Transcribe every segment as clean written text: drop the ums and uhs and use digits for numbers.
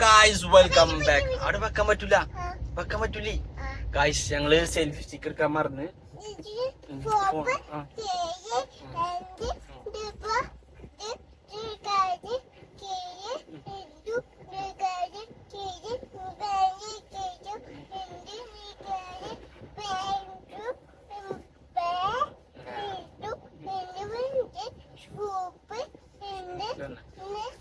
Guys welcome back. അവിടെ വെക്കാൻ പറ്റൂലേ ഗായ്സ്. ഞങ്ങള് സെൽഫി സ്റ്റിക്ക് എടുക്കാൻ മറന്ന്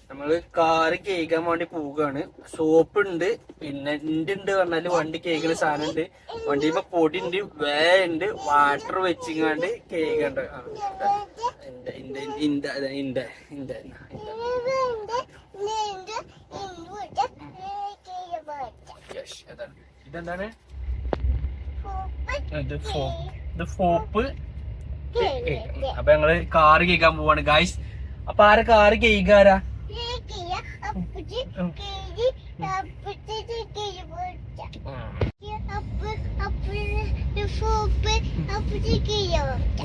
നമ്മള് കാറ് കേൾക്കാൻ വേണ്ടി പോവുകയാണ്. സോപ്പ് ഉണ്ട്, പിന്നെ ഉണ്ട് പറഞ്ഞാല് വണ്ടി കേൾക്കുന്ന സാധനം ഉണ്ട്. വണ്ടിയുമ്പോ പൊടി ഉണ്ട്, വേ ഉണ്ട്, വാട്ടർ വെച്ചിങ്ങാണ്ട് കേൾക്കണ്ട്. ഇതെന്താണ്? ഇത് ഫോപ്പ്. അപ്പൊ ഞങ്ങള് കാറ് കേൾക്കാൻ പോവാണ് ഗായ്സ്. അപ്പൊ ആരെ കാറ് കേൾക്കാരാ?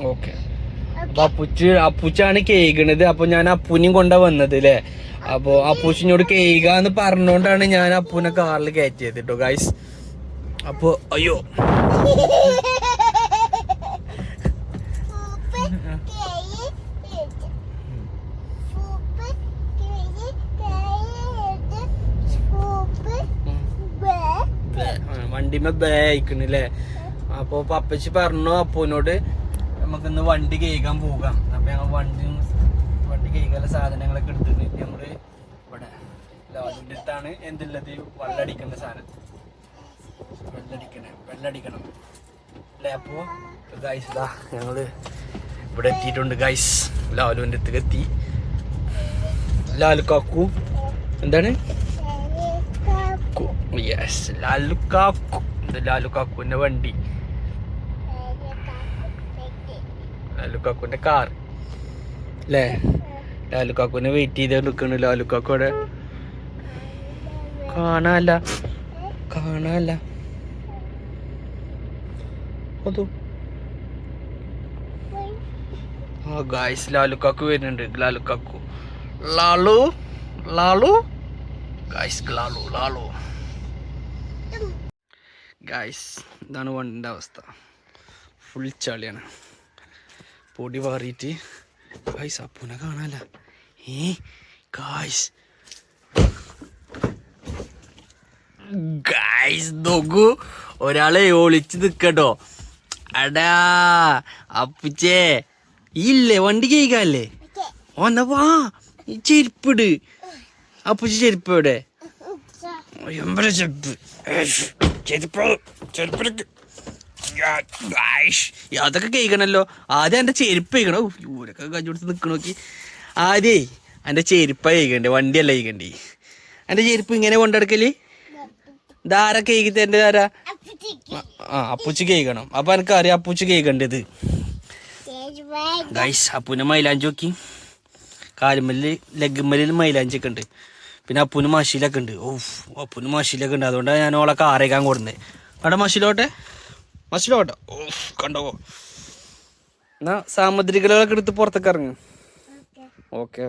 ഓക്കെ. അപ്പൊ അപ്പുച്ചാണ് കേൾക്കണത്. അപ്പൊ ഞാൻ അപ്പുനെയും കൊണ്ടാ വന്നത് അല്ലേ. അപ്പൊ അപ്പൂച്ചിനോട് കേൾക്കാന്ന് പറഞ്ഞോണ്ടാണ് ഞാൻ അപ്പൂനെ കാറിൽ കയറ്റിയത് കേട്ടോ ഗായ്സ്. അപ്പൊ അയ്യോ വണ്ടിമേ ബേക്കണില്ലേ. അപ്പൊ പപ്പച്ചി പറഞ്ഞു അപ്പൂനോട് നമുക്കിന്ന് വണ്ടി കേൾക്കാൻ പോകാം. അപ്പൊ ഞങ്ങൾ വണ്ടി കേൾക്കാനുള്ള സാധനങ്ങളൊക്കെ എടുത്തിട്ട് നമ്മള് ഇവിടെ ലാലിന്റെ അടുത്താണ് എന്തുള്ളത്, വെള്ളടിക്കേണ്ട സാധനം. വെള്ളടിക്കണം അല്ലേ. അപ്പോ ഗൈസ് ഇതാ ഞങ്ങള് ഇവിടെ എത്തിയിട്ടുണ്ട് ഗൈസ്. ലാലുവിന്റെ അടുത്ത് എത്തി. ലാലു കാക്കു എന്താണ്? യെസ്, ലാലു കാക്കുവിന്റെ വണ്ടി, ലാലു കാക്കുവിന്റെ കാർ അല്ലേ. ലാലു കാക്കുവിനെ വെയിറ്റ് ചെയ്ത് നിൽക്കണ്. ലാലു കാക്കു അവിടെ കാണാല്ല അതോ ആ ഗായ്സ് ലാലു കാക്കു വരുന്നുണ്ട്. Lalu guys, Lalu guys. ഇതാണ് വണ്ടിൻ്റെ അവസ്ഥ. ഫുൾ ചളിയാണ്, പൊടി പാറിയിട്ട്. ഗായ്സ് അപ്പൂനെ കാണാല്ല. ഗായ്സ് നോക്കൂ, ഒരാളെ ഒളിച്ച് നിക്കട്ടോ. അടാ അപ്പുച്ചേ ഇല്ലേ വണ്ടി കേൾക്കാല്ലേ? ഓന്നപ്പാ ചെരുപ്പിട്. അപ്പുച്ചി ചെരുപ്പ് എവിടെ? അതൊക്കെ കേൾക്കണല്ലോ. ആദ്യം എന്റെ ചെരുപ്പ് കഴിക്കണോ. ഊരൊക്കെ കഞ്ചുപിടിച്ച് നിക്കണോക്കി. ആദ്യേ എന്റെ ചെരുപ്പ കഴിക്കണ്ടേ, വണ്ടിയല്ല കഴിക്കണ്ടേ. എന്റെ ചെരുപ്പ് ഇങ്ങനെ കൊണ്ടെടുക്കല് ധാര കേക്ക് തന്റെ ധാര. അപ്പൂച്ചി കേൾക്കണം. അപ്പൊ എനിക്കറിയാം അപ്പൂച്ചി കേൾക്കണ്ടത്. ഗൈസ് അപ്പൂനെ മൈലാഞ്ചി നോക്കി. കാലുമ്മല് ലെഗുമ്മല് മൈലാഞ്ചി ഒക്കെ ഉണ്ട്. പിന്നെ അപ്പൂന് മശീലൊക്കെ ഉണ്ട്. അപ്പൂന് മശീലൊക്കെ ഉണ്ട്. അതുകൊണ്ടാണ് ഞാൻ ഓളെ കാറേക്കാൻ കൊടുന്നത്. അവിടെ മശീലോട്ടെ. കണ്ടോ? എന്നാ സാമുദ്രികളൊക്കെ എടുത്ത് പുറത്തേക്ക് ഇറങ്ങും. ഓക്കെ.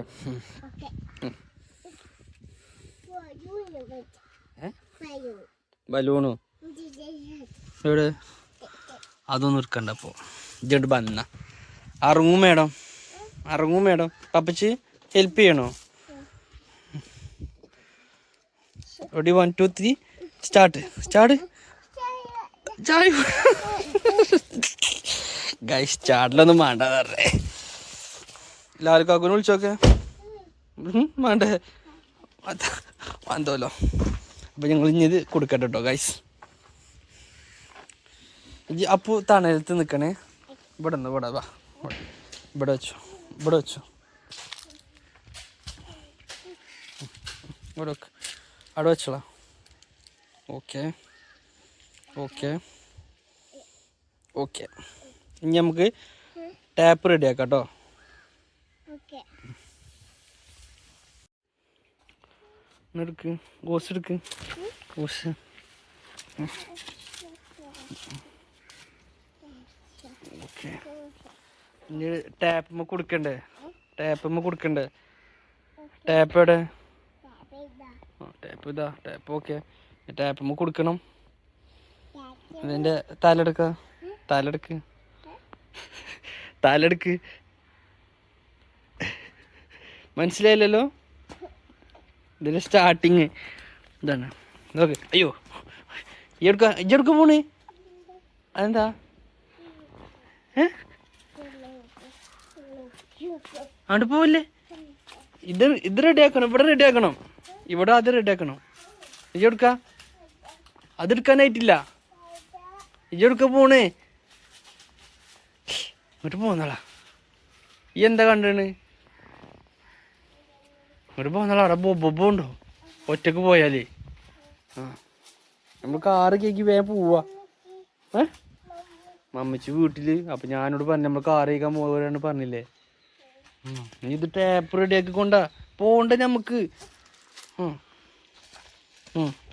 ബലൂണോ എവിടെ? അതൊന്നും എടുക്കണ്ട. അപ്പോ ഇജോട്ട് വന്ന ഇറങ്ങും മേഡം. പപ്പച്ചി ഹെൽപ്പ് ചെയ്യണോ? Ready 1 2 3 start. ഗൈസ് ചാടിലൊന്നും വേണ്ട പറഞ്ഞേ. ലാലു കാക്കുനെ വിളിച്ചോക്കെ. വേണ്ടേ വന്നോലോ. അപ്പൊ ഞങ്ങൾ ഇനി ഇത് കൊടുക്കട്ടെ കേട്ടോ ഗൈസ്. അപ്പു തണലത്ത് നിൽക്കണേ. ഇവിടെ വാ, ഇവിടെ വെച്ചോ. ഇവിടെ വെക്ക്, അവിടെ വെച്ചോളാം. ഓക്കെ. ഇനി നമുക്ക് ടാപ്പ് റെഡി ആക്കാം കേട്ടോ. എടുക്ക് ഓസ് ഓക്കെ. ഇനി ടാപ്പ് കൊടുക്കണ്ടേ? ടാപ്പ് എവിടെ? ടാപ്പ് ഇതാ ടാപ്പ്. ഓക്കെ, ടാപ്പ് കൊടുക്കണം. അതിൻ്റെ തലെടുക്ക്. മനസ്സിലായില്ലല്ലോ? ഇതിൻ്റെ സ്റ്റാർട്ടിങ് ഇതാണ്. നോക്ക്. അയ്യോ, ഇജ്ജെടുക്ക പോണേ? അതെന്താ? അങ്ങോട്ട് പോവല്ലേ? ഇത് റെഡിയാക്കണം. ഇവിടെ അത് റെഡിയാക്കണം. ഇജ്ജെടുക്ക. അതെടുക്കാനായിട്ടില്ല. ഇജ്ജെടുക്ക പോണേ? ഇങ്ങോട്ട് പോന്നളാ. ഈ എന്താ കണ്ടാണ്? ഇങ്ങോട്ട് പോന്നളാ. അവിടെ ബൊബുണ്ടോ? ഒറ്റക്ക് പോയാലേ. നമ്മൾ കാറ് കേക്ക് വേഗം പോവാ. മമ്മിച്ച് വീട്ടില്. അപ്പൊ ഞാനോട് പറഞ്ഞു നമ്മൾ കാറ് കേൾക്കാൻ പോകാനാണ് പറഞ്ഞില്ലേ. ഇനി ഇത് ടാപ്പ് റെഡിയാക്കി കൊണ്ടാ പോണ്ട ഞമ്മക്ക്.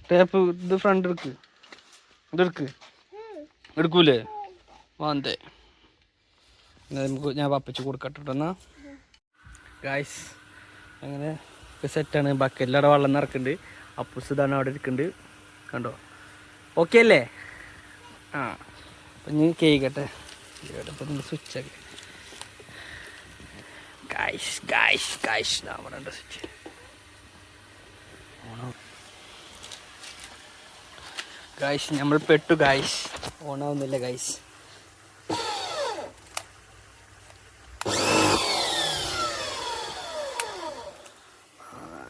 ടാപ്പ് ഇത് ഫ്രണ്ട് എടുക്കൂലേ? വാന്തേ നമുക്ക് ഞാൻ പപ്പച്ച് കൊടുക്കട്ടെന്നാ. ഗായ്സ് അങ്ങനെ സെറ്റാണ്. ബക്കറ്റിൽ അവിടെ വെള്ളം നിറക്കുന്നുണ്ട്. അപ്പൂസ് ഇതാണ് അവിടെ ഇരിക്കുന്നുണ്ട്. കണ്ടോ? ഓക്കെ അല്ലേ? അപ്പം ഞാൻ കേൾക്കട്ടെ. ഇപ്പം നിങ്ങൾ സ്വിച്ച് ആക്കി. ഗായ്സ് അവിടെ ഉണ്ട് സ്വിച്ച്. ഗായ്സ് നമ്മൾ പെട്ടു. ഗായ്സ് ഓണാവുന്നില്ല. ഗായ്സ്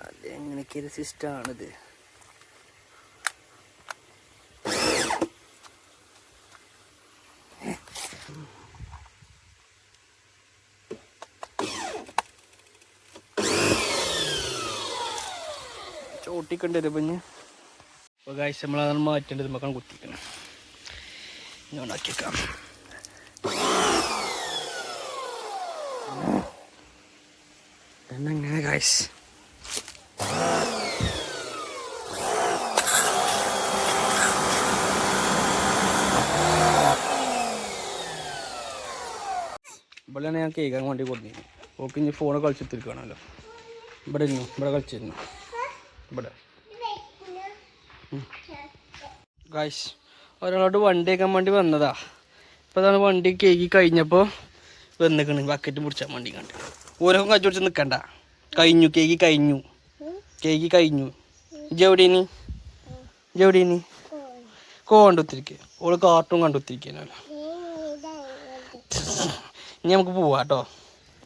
അതെങ്ങനെയൊക്കെ ഒരു സിസ്റ്റമാണിത്. ചോട്ടിക്കണ്ടത് പിന്നെ. അപ്പോൾ ഗായ്സ് നമ്മളതാണ് മാറ്റേണ്ടത്. മക്കൾ കുത്തിക്കണം. ഞാൻ ആക്കിയേക്കാം. എന്നെങ്ങനെ ഗായ്സ് ഇവിടെയാണ് ഞാൻ കേൾക്കാൻ വേണ്ടി കൊടുത്തിരുന്നത്. ഓക്കെ, ഇനി ഫോണ് കളിച്ചെത്തിരിക്കുകയാണല്ലോ. ഇവിടെ കളിച്ചിരുന്നു. ഇവിടെ ഗായ്സ് ഒരാളോട് വണ്ടി കേൾക്കാൻ വേണ്ടി വന്നതാ. ഇപ്പം അതാണ് വണ്ടി കേക്ക് കഴിഞ്ഞപ്പോൾ വന്നിക്കണ്. ബക്കറ്റ് പിടിച്ചാൽ വണ്ടി കണ്ട് ഓരോ കച്ചു പിടിച്ച് നിൽക്കണ്ട. കേക്ക് കഴിഞ്ഞു. ജെവിടീനി കണ്ടുത്തിരിക്കുക. ഓള് കാർട്ടൂൺ കണ്ടുത്തിരിക്കാനല്ലോ. ഇനി നമുക്ക് പോവാം കേട്ടോ.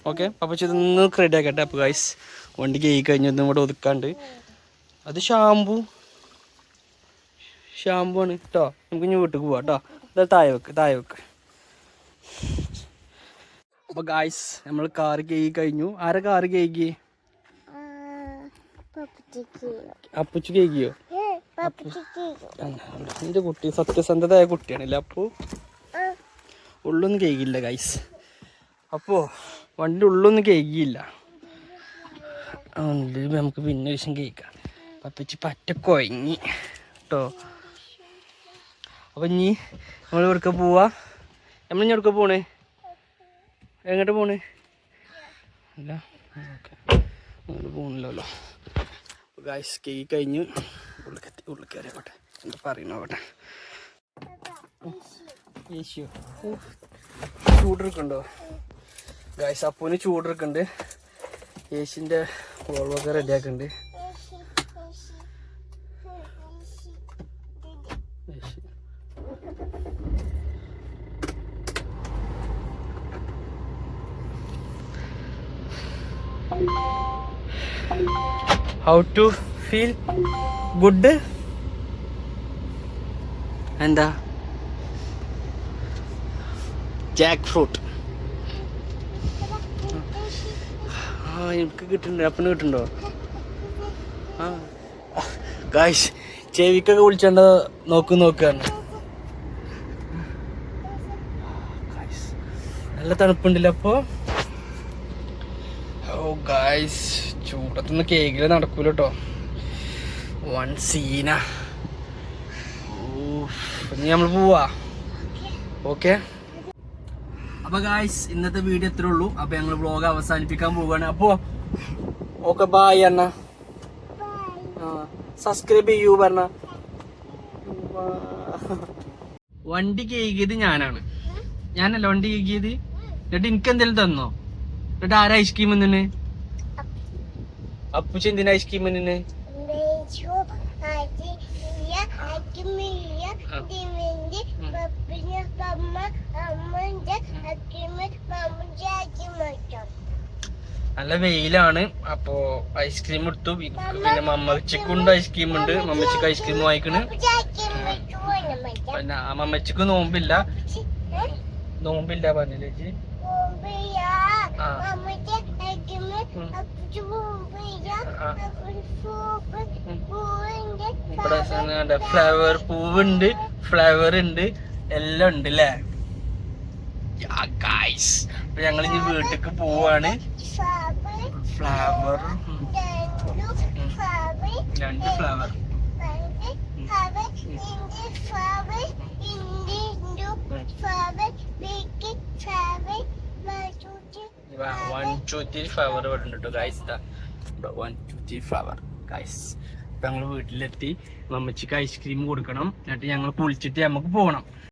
ഓക്കെ, അപ്പം ഇതൊന്ന് റെഡി ആക്കട്ടെ. അപ്പോൾ ഗൈസ് വണ്ടി കേക്ക് കഴിഞ്ഞൊന്നും ഇവിടെ ഒതുക്കാണ്ട്. അത് ഷാമ്പു ആണ് കേട്ടോ. നമുക്ക് ഇനി വീട്ടിൽ പോവാം കേട്ടോ. ഇത് താഴെ വെക്ക്. അപ്പോൾ ഗൈസ് നമ്മൾ കാറ് കേക്ക് കഴിഞ്ഞു. ആരെ കാറ് കേക്ക്? അപ്പുച്ചു കേക്കിയോ? എൻ്റെ കുട്ടി സത്യസന്ധതയായ കുട്ടിയാണല്ലേ. അപ്പോൾ ഉള്ളൊന്നും കേക്കില്ല ഗൈസ്. അപ്പോൾ വണ്ടി ഉള്ളൊന്നും കേക്കില്ല. നമുക്ക് പിന്നെ ദിവസം കേൾക്കാം. പപ്പച്ചി പറ്റ കൊയങ്ങി കേട്ടോ. അപ്പം ഇനി നമ്മൾ എവിടേക്ക് പോവാ? നമ്മളിനി എവിടേക്ക് പോണേ? എങ്ങോട്ട് പോണേ? അല്ല ഓക്കെ, അങ്ങോട്ട് പോകണില്ലല്ലോ. അപ്പോൾ ഗായ്സ് കേക്ക് കഴിഞ്ഞു. ഉള്ളിൽ കയറിയോട്ടെ. എന്താ പറയുന്നോട്ടെ. ഏഷ്യോ ചൂടെടുക്കുന്നുണ്ടോ ഗായ്സ്? അപ്പൂന് ചൂടെടുക്കുന്നുണ്ട്. ഏഷ്യൻ്റെ വോൾവൊക്കെ റെഡിയാക്കുന്നുണ്ട്. How to feel good? എന്താ? Jackfruit. എനിക്ക് കിട്ടുന്നുണ്ട്. അപ്പന് കിട്ടുന്നുണ്ടോ? ഗായ്സ് ചെവിക്കൊക്കെ വിളിച്ചോണ്ട നോക്കാണ്. നല്ല തണുപ്പുണ്ടല്ലോ. അപ്പോൾ ഓ ഗായ്സ് ചൂടത്തൊന്നും കേക്കില് നടക്കൂല കേട്ടോ. വൺ സീന. ഇനി നമ്മൾ പോവാ. ഓക്കെ, അപ്പൊ ഗായ്സ് ഇന്നത്തെ വീഡിയോ എത്രേ ഉള്ളൂ. അപ്പൊ ഞങ്ങൾ വ്ളോഗ് അവസാനിപ്പിക്കാൻ പോവുകയാണ്. അപ്പോ ഓക്കെ, ബായ് അണ്ണ. സബ്സ്ക്രൈബ് ചെയ്യൂ പറഞ്ഞ. വണ്ടി കേകിയത് ഞാനല്ല വണ്ടി കേകിയത്. എന്നിട്ട് എനിക്ക് എന്തെങ്കിലും തന്നോ? എന്നിട്ട് ആരാ ഐസ്ക്രീം തിന്നെ? അപ്പുച്ച എന്തിനാ ഐസ്ക്രീം തിന്നെ? നല്ല വെയിലാണ്, അപ്പോ ഐസ്ക്രീം എടുത്തു. പിന്നെ മമ്മച്ചിക്കുണ്ട് ഐസ്ക്രീം ഉണ്ട്. മമ്മച്ചിക്ക് ഐസ്ക്രീം വാങ്ങിക്കണ്. പിന്നെ മമ്മച്ചിക്ക് നോമ്പില്ല പറഞ്ഞില്ലേ ചേച്ചി? ഇവിടെ ഫ്ലവർ പൂവുണ്ട്, ഫ്ലവർ ഉണ്ട്, എല്ലാം ഉണ്ട് അല്ലേ? അപ്പൊ ഞങ്ങൾ ഇനി വീട്ടിലേക്ക് പോവാണ്. Flower 2 flower. 1 2 3 ഫ്ലവർ ഉണ്ട് കേട്ടോ ഗൈസ്. 1 2 3 flower guys. അപ്പൊ ഞങ്ങൾ വീട്ടിലെത്തി. മമ്മച്ചിക്ക് ഐസ്ക്രീം കൊടുക്കണം. എന്നിട്ട് ഞങ്ങൾ കുളിച്ചിട്ട് നമുക്ക് പോകണം.